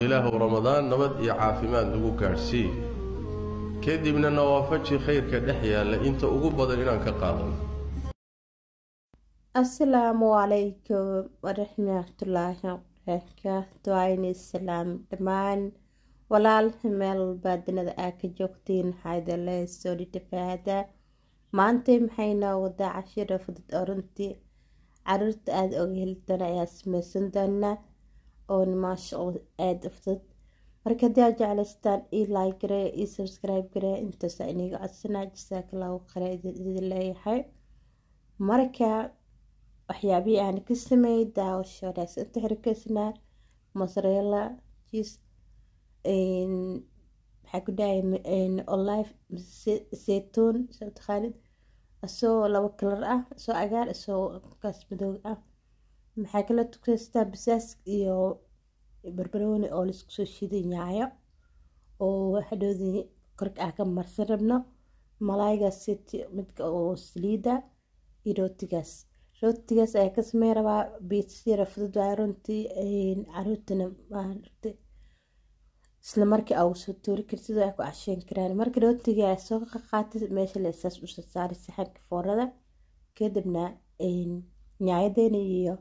إله رمضان نبض يعافيمان نقول كارسي كدي من النوافج خير كدحيا لأنت أقول بدل كقاضي. السلام عليكم ورحمة الله وبركاته. عيني السلام دمان walaal meel baadinada aa ka joogtiin waxaad le soo dhitafaada maanta maxayna wadaa cashira fudud oo runtii caruurta aada oga helidana ayaa sameysan doona oon maasha allah aada u fudud marka haddii aad jeclaystaan ii like garee ii subscribe garee intaasa iniga codsanaa jasaakallaahu khayr idin leeyahay. marka waxyaabihii aan ka sameeyay daawashadaas inta xirkaysnaa mozzarella cheese maxaa ku dhahay olive zeytuun soo taqaanid asoo labo kalar ah asoo cagaar asoo kaas madow ah. maxaa kala tukaystaa basaas iyo barbarooni oo laisku soo shiiday yaayo oo hadhoodii korka ah ka marsan rabno malaaygaas midka oo saliida iyo rootigaas ayaa ka samey rabaa biitsa yara fudud waa runtii caruurtana maaragtay isla markii aa soo tuuri kartid waa ku casheyn karaan. marka rootiga aa soo qaatid meesha la isaas u saaray saxanka foorada kadibna nyaayadeyna iyo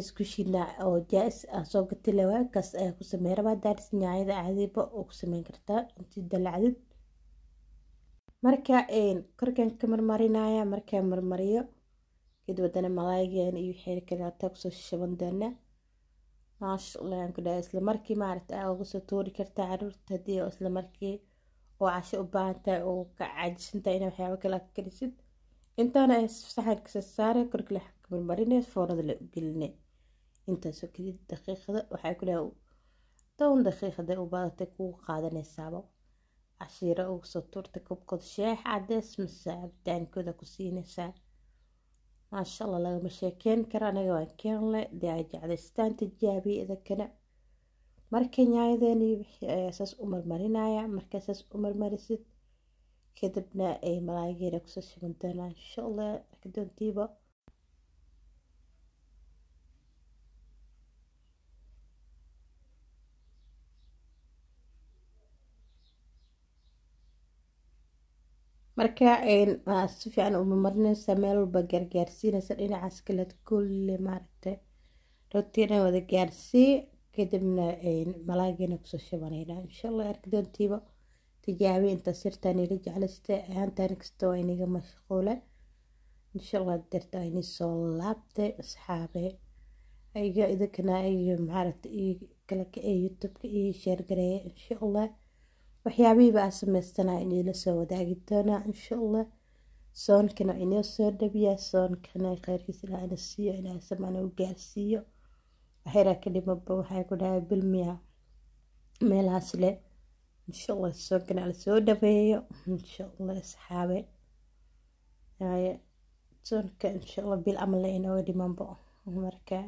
isku shidna oo jaais aa soo gatay lawaa kaas ayaa ku samey rabaa daaris nyaayada caadiba oo ku sameyn kartaa intii dalacdid. marka korkan ka marmarinaya markaa marmariyo kadib wadana malaaygan iyo wixii kale aa kusoo shaban doona maasha allah aan ku dhahay isla markii maaragta aa uga soo tuuri kartaa caruurta haddii oo isla markii oo casho u baahan tahay oo ka caajisantahay inaa waxyaabo kale ka karisid intaana ay saxanka saaray korka la marmarinay foorada la gelinay intaasoo kadib daqiiqada waxaa ku dhahay 10 daqiiqada u baadatay kugu qaadanaysaaba cashiira uga soo tuurta kobkooda sheex cadeys mise cabitaankooda ku siinaysaa maasha allah lagama sheekeyn karo anaga waan keenle dee ay jeclaystaan tijaabiye idinkana. marka nyaayadeeni saas u marmarinaya markaa saas u marmarisid kadibna ay malaayigeena kusoo shiban doonaa insha allah kadoontiiba. marka si fiican uma marinaysa meel walba gaargaarsiinaysa dhinacaas kale kulle maaragtay rootiina wada gaarsii kadibna malaaygeena kusoo shabanayna insha allah arkadoontiiba tijaabi inta sirtaan ila jeclaystay ahaantaan kasta waa iniga mashquule insha allah darta ini soo laabtay asxaabe ayga idinkana iyo maaragtay kala ka youtube-ka iyo share gareeya insha allah waxyaabihiiba aa sameystana inila soo wadaagi doonaa insha allah. soonkana inoo soo dhabiyaa soonkana kheyrkiisa ilaa ina siiyo ilaa samaan u gaarsiiyo waxyara ka dhimaba waxaa ku dhahay bilmiya meelahaas le insha allah soonkana la soo dhabeeyo insha allah asxaabe soonka insha allah bil amal inooga dhimanbo marka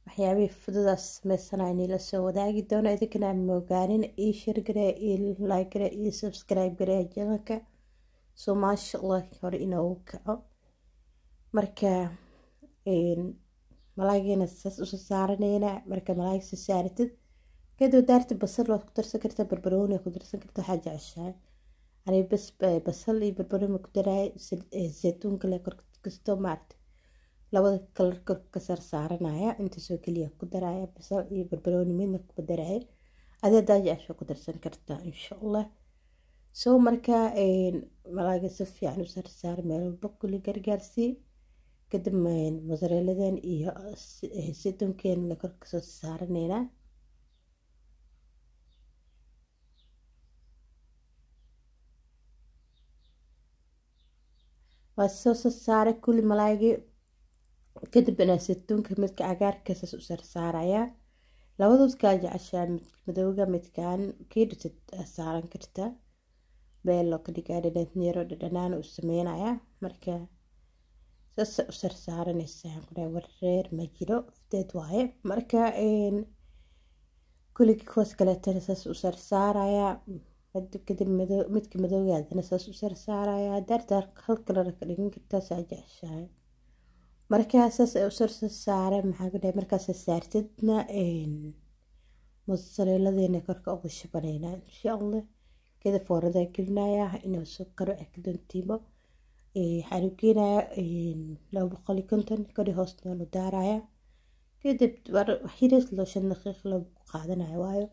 waxyaabihii fududaas sameysana inila soo wadaagi doona idinkana moogaanin ii share garee ii like garee ii subscribe garee janalka soo maasha allah hore inoogu kaco. marka malaaygeena saas usoo saaranayna marka malaayga soo saaratid kadib daarti basal waad ku darsan kartaa barbarooni ku darsan kartaa waxaa jeceshahay ani bas basal iyo barbarooni ku daraay zeytuunka le kor kastoo maaragtay labada kalar korka ka saaranaya intaasoo keliya ku daraya basal iyo barbarooni midna ku daraya adee daajasho ku darsan kartaa insha allah. soo markaa malaaga si fiican u saar meel walba kulli gargaarsii kadib mozzarella-dan iyo zeytuunkeen la kor kasoo saaranayna waa soo saaray kulli malaagii kadibna zeytuunka midka cagaarka saas u saaraya labadood kaa jeceshaa midka madowga midkaan kiidhitid saaran karta beelo ka dhigaa dhadhanyeero dhadhanaan u sameynaya marka saas u saaranaysaa ku dhahay wareer ma jiro fiteed waaye. marka kuligi kuwaas kaleetana saas u saaraya kadib midka madowgaadana saas u saaraya daarta hal kalar ka dhigan kartaa saa jeceshahay markaa saas ay u saare maxaa ku dhahay markaas saartidna mozzarelladeenna korka ugu shabanaynaa insha allah. Keda foorada gelinayaa inuu soo karo doontiibo. Waxaan u keenayaa 250 kori hoosna u daarayaa. Kadib waxyariis loo 5 daqiiqo loo qaadanayo waayo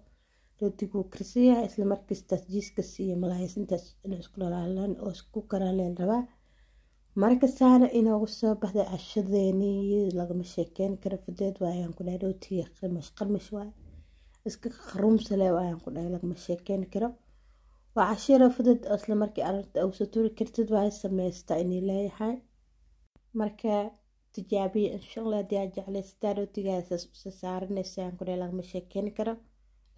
rootigu karsiyaa isla markiiba jiiska iyo malaayiintaas inuu isku lalaalaan oo isku karaaleen rabaa. marka saana inoogu soo baxday cashadeeni lagama sheekeyn karo fudeed waayaan ku dhahay rootiga qarmash waay iska qarumsale waayaan ku dhahay lagama sheekeyn karo. waa cashiro fudeed isla markii aragta oo soo tuuri kartid waay sameystaa inay leeyahay. marka tijaabiye insha Allah hadii aad jeclaystaan rootigaas u saaranaysan ku dhahay lagama sheekeyn karo.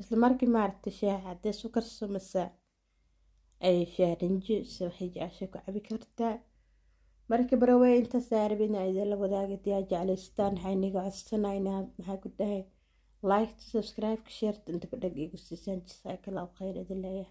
isla markii maaragtay shaah hadii sukar sameysa ay shaarinji soo xijaashi ku cabi kartaa. marka baraway inta saaribina idin la wadaaga hadii aad jeclaystaan hayniga codsanayna maxaa ku dhahay like subscribe share inta ku dhag igu siisan jazakallahu khayr idin leeyahay.